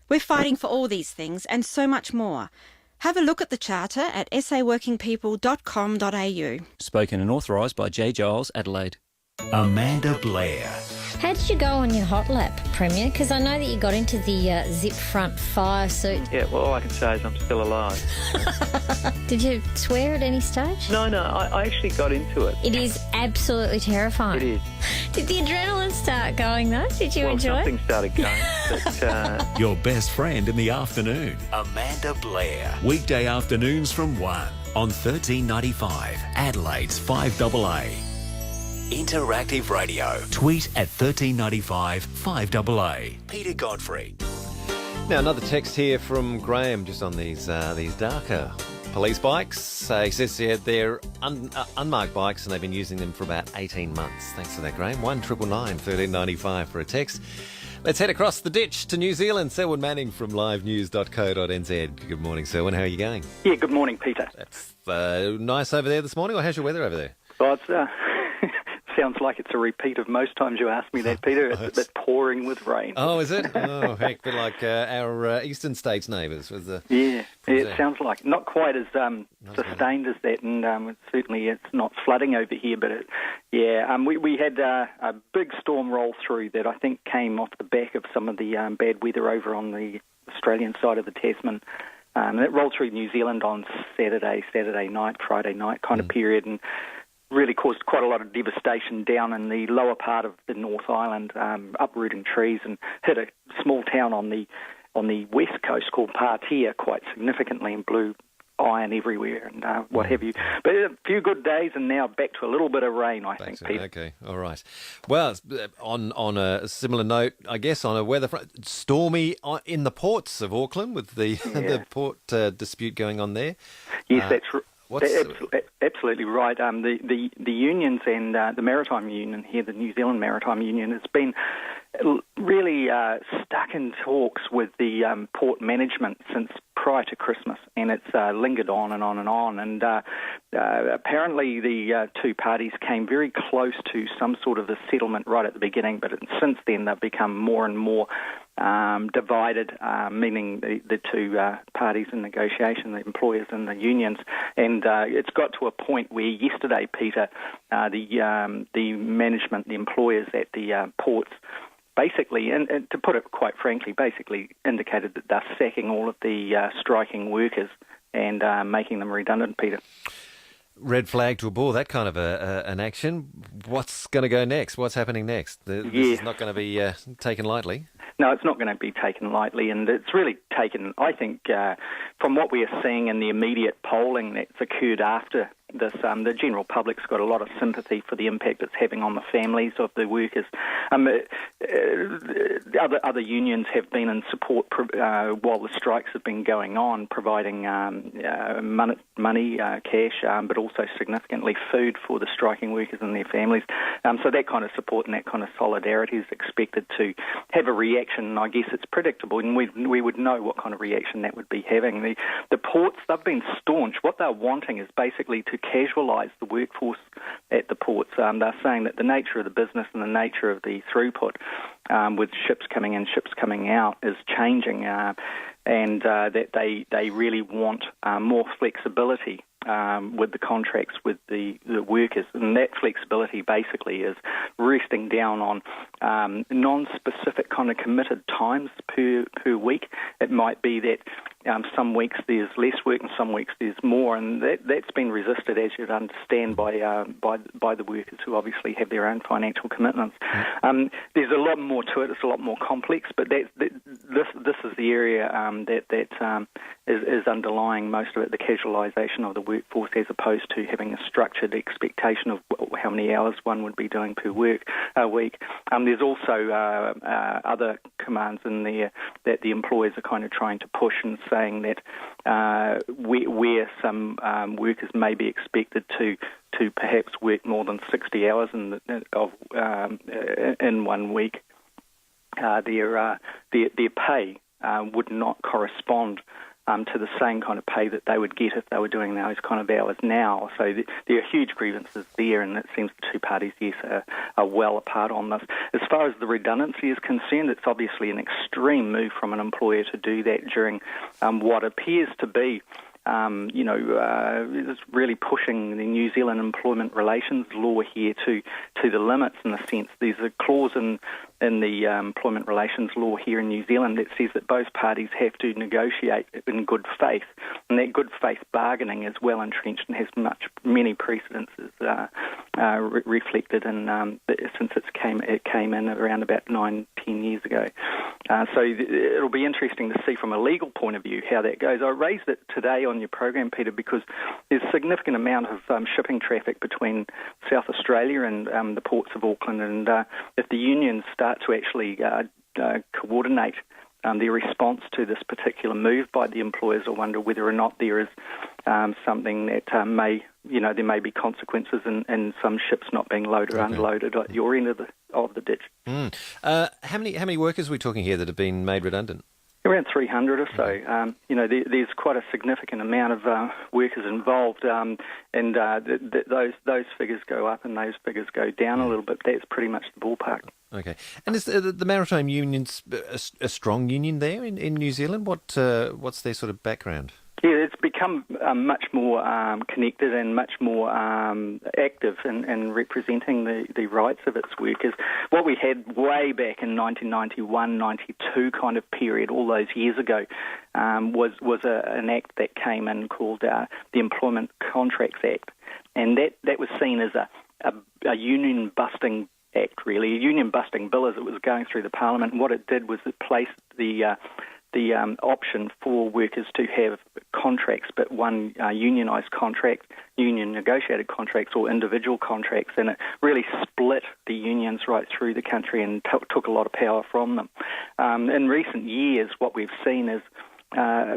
We're fighting for all these things and so much more. Have a look at the Charter at saworkingpeople.com.au. Spoken and authorised by J. Giles, Adelaide. Amanda Blair. How did you go on your hot lap, Premier? Because I know that you got into the zip front fire suit. Yeah, well, all I can say is I'm still alive. Did you swear at any stage? No, I actually got into it. It is absolutely terrifying. It is. Did the adrenaline start going, though? Did you enjoy it? Something started going. But, Your best friend in the afternoon. Amanda Blair. Weekday afternoons from 1 on 1395, Adelaide's 5AA. Interactive radio. Tweet at 1395 5AA. Peter Godfrey. Now, another text here from Graham just on these darker police bikes. He says they're unmarked bikes and they've been using them for about 18 months. Thanks for that, Graham. 1999 1395 for a text. Let's head across the ditch to New Zealand. Selwyn Manning from livenews.co.nz. Good morning, Selwyn. How are you going? Yeah, good morning, Peter. That's nice over there this morning, or how's your weather over there? Well, it's sounds like it's a repeat of most times you ask me that, Peter. It's a bit pouring with rain. Oh, is it? Oh, heck, bit like our eastern states neighbours. Yeah, it sounds like not quite as sustained as that, and certainly it's not flooding over here, but we had a big storm roll through that I think came off the back of some of the bad weather over on the Australian side of the Tasman. It rolled through New Zealand on Saturday night, Friday night kind of period, and really caused quite a lot of devastation down in the lower part of the North Island, uprooting trees, and hit a small town on the west coast called Patea quite significantly, and blew iron everywhere and what have you. But a few good days, and now back to a little bit of rain, I think, Peter. Okay, all right. Well, on a similar note, I guess, on a weather front, stormy in the ports of Auckland with the the port dispute going on there. Yes, that's absolutely right. The unions and the Maritime Union here, the New Zealand Maritime Union, has been really stuck in talks with the port management since prior to Christmas, and it's lingered on and on and on. And apparently the two parties came very close to some sort of a settlement right at the beginning, but since then they've become more and more divided, meaning the two parties in negotiation, the employers and the unions. And it's got to a point where yesterday, Peter, the management, the employers at the ports, basically, and to put it quite frankly, basically indicated that they're sacking all of the striking workers and making them redundant, Peter. Red flag to a bull, that kind of an action. What's going to go next? What's happening next? This is not going to be taken lightly. No, it's not going to be taken lightly, and it's really taken, I think, from what we are seeing in the immediate polling that's occurred after this, the general public's got a lot of sympathy for the impact it's having on the families of the workers. Other unions have been in support while the strikes have been going on, providing money, cash, but also significantly food for the striking workers and their families. So that kind of support and that kind of solidarity is expected to have a reaction, and I guess it's predictable, and we would know what kind of reaction that would be having. The ports, they've been staunch. What they're wanting is basically to casualise the workforce at the ports. They're saying that the nature of the business and the nature of the throughput with ships coming in, ships coming out is changing, and that they really want more flexibility with the contracts with the workers, and that flexibility basically is resting down on non-specific kind of committed times per week. It might be that some weeks there's less work and some weeks there's more, and that's been resisted, as you'd understand, by the workers who obviously have their own financial commitments. There's a lot more to it. It's a lot more complex, but this is the area that is underlying most of it, the casualisation of the workforce, as opposed to having a structured expectation of how many hours one would be doing per week. There's also other commands in there that the employers are kind of trying to push and saying that where some workers may be expected to perhaps work more than 60 hours in 1 week, their pay would not correspond to the same kind of pay that they would get if they were doing those kind of hours now. So there are huge grievances there, and it seems the two parties, yes, are well apart on this. As far as the redundancy is concerned, it's obviously an extreme move from an employer to do that during what appears to be is really pushing the New Zealand employment relations law here to the limits, in a sense. There's a clause in the employment relations law here in New Zealand that says that both parties have to negotiate in good faith, and that good faith bargaining is well entrenched and has many precedences reflected in since it came in around about 9-10 years ago. So it'll be interesting to see from a legal point of view how that goes. I raised it today on your program, Peter, because there's a significant amount of shipping traffic between South Australia and the ports of Auckland, and if the unions start to actually coordinate their response to this particular move by the employers, I wonder whether or not there is something that there may be consequences in some ships not being loaded or unloaded at your end of the ditch. How many workers are we talking here that have been made redundant? Around 300 or so. There's quite a significant amount of workers involved, and those figures go up and those figures go down a little bit. That's pretty much the ballpark. Okay. And is the Maritime Union's a strong union there in New Zealand? What's their sort of background? Yeah, it's become much more connected and much more active in representing the rights of its workers. What we had way back in 1991, 92 kind of period, all those years ago, was an act that came in called the Employment Contracts Act, and that was seen as a union-busting act, really, a union-busting bill as it was going through the Parliament. And what it did was it placed the option for workers to have contracts, but one unionised contract, union negotiated contracts, or individual contracts, and it really split the unions right through the country and took a lot of power from them. In recent years, what we've seen is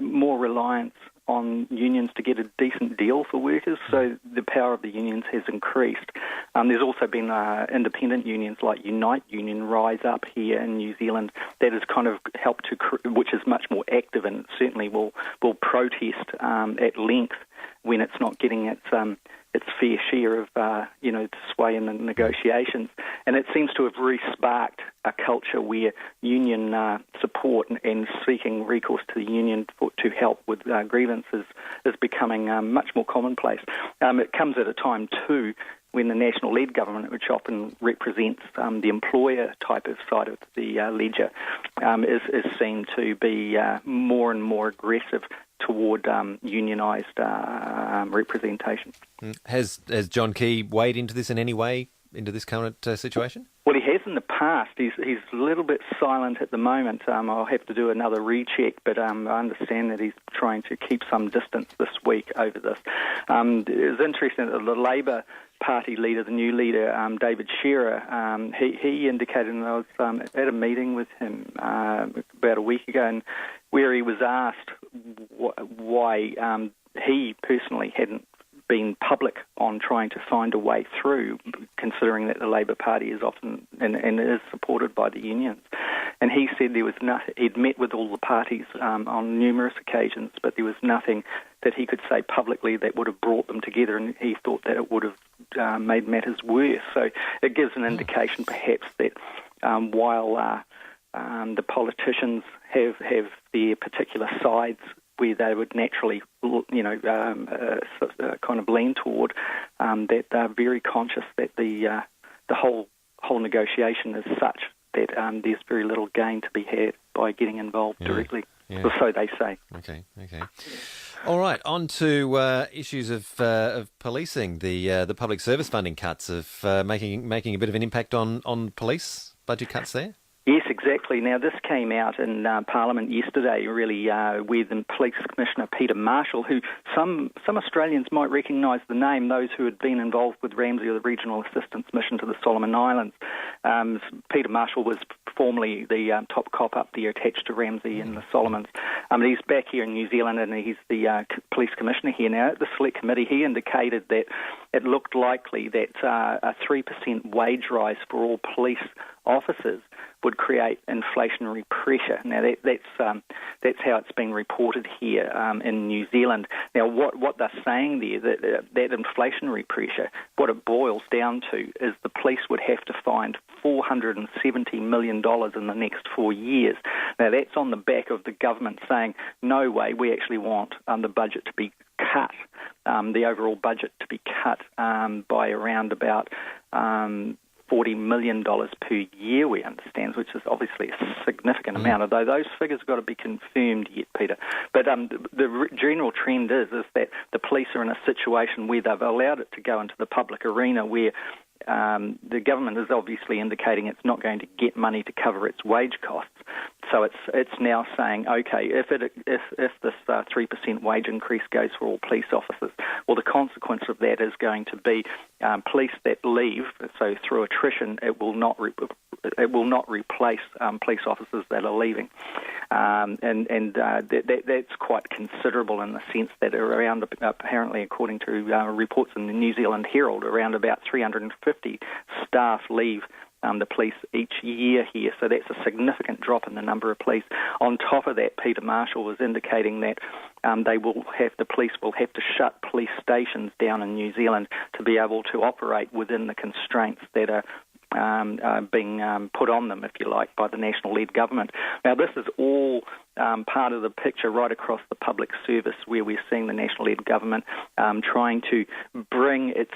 more reliance on unions to get a decent deal for workers, so the power of the unions has increased. There's also been independent unions like Unite Union rise up here in New Zealand that has kind of helped which is much more active and certainly will protest at length when it's not getting its fair share of sway in the negotiations. And it seems to have re-sparked a culture where union support and seeking recourse to the union to help with grievances is becoming much more commonplace. It comes at a time too when the national-led government, which often represents the employer type of side of the ledger, is seen to be more and more aggressive toward unionised representation. Has John Key weighed into this in any way, into this current situation? Well, he has in the past. He's a little bit silent at the moment. I'll have to do another recheck, but I understand that he's trying to keep some distance this week over this. It was interesting that the Labour Party leader, the new leader, David Shearer, he indicated, and I was at a meeting with him about a week ago, and where he was asked why he personally hadn't been public on trying to find a way through, considering that the Labour Party is often and is supported by the unions. And he said there was nothing. He'd met with all the parties on numerous occasions, but there was nothing that he could say publicly that would have brought them together, and he thought that it would have made matters worse. So it gives an indication, perhaps, that while the politicians have their particular sides where they would naturally, kind of lean toward, that they're very conscious that the whole negotiation is such that there's very little gain to be had by getting involved directly. Yeah. Or so they say. Okay. All right, on to issues of policing. The public service funding cuts of making a bit of an impact on police budget cuts there. Yes, exactly. Now, this came out in Parliament yesterday, really, with the Police Commissioner Peter Marshall, who some Australians might recognise the name, those who had been involved with Ramsay or the Regional Assistance Mission to the Solomon Islands. Peter Marshall was formerly the top cop up there attached to Ramsay in the Solomons. But he's back here in New Zealand, and he's the police commissioner here now. At the select committee, he indicated that it looked likely that a 3% wage rise for all police officers would create inflationary pressure. Now, that's how it's been reported here in New Zealand. Now, what they're saying there, that inflationary pressure, what it boils down to is the police would have to find $470 million in the next 4 years. Now, that's on the back of the government saying, no way, we actually want the budget to be cut, the overall budget to be cut by around about $40 million per year, we understand, which is obviously a significant amount, although those figures have got to be confirmed yet, Peter. But the general trend is that the police are in a situation where they've allowed it to go into the public arena where the government is obviously indicating it's not going to get money to cover its wage costs. So it's now saying, okay, if this 3% wage increase goes for all police officers, well, the consequence of that is going to be police that leave. So through attrition, it will not replace police officers that are leaving, that's quite considerable in the sense that around, apparently, according to reports in the New Zealand Herald, around about 350 staff leave the police each year here, so that's a significant drop in the number of police. On top of that, Peter Marshall was indicating that the police will have to shut police stations down in New Zealand to be able to operate within the constraints that are being put on them, if you like, by the national-led government. Now, this is all part of the picture right across the public service, where we're seeing the national-led government trying to bring its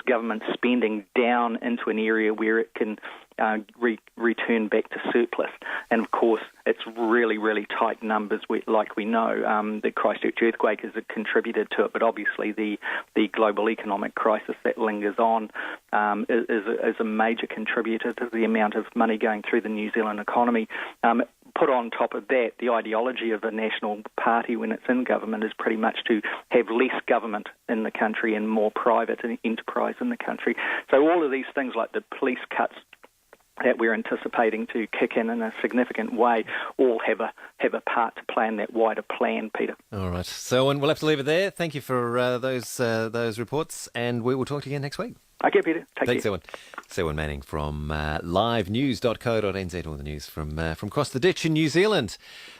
government spending down into an area where it can return back to surplus. And of course, it's really, really tight numbers, like we know. The Christchurch earthquake has contributed to it, but obviously the global economic crisis that lingers on is a major contributor to the amount of money going through the New Zealand economy. Put on top of that, the ideology of the National Party when it's in government is pretty much to have less government in the country and more private enterprise in the country. So all of these things, like the police cuts that we're anticipating to kick in a significant way, all have a part to play in that wider plan, Peter. All right, Selwyn, we'll have to leave it there. Thank you for those reports, and we will talk to you again next week. Okay, Peter. Take Thanks, care. Selwyn. Selwyn Manning from livenews.co.nz, all the news from across the ditch in New Zealand.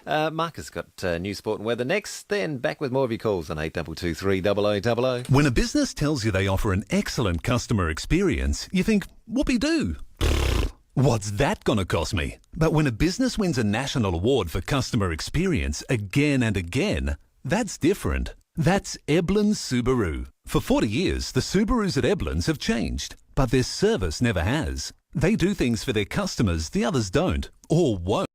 Mark has got news, sport and weather next, then back with more of your calls on 8223 0000. When a business tells you they offer an excellent customer experience, you think, whoopee-doo. What's that going to cost me? But when a business wins a national award for customer experience again and again, that's different. That's Eblin's Subaru. For 40 years, the Subarus at Eblin's have changed, but their service never has. They do things for their customers the others don't, or won't.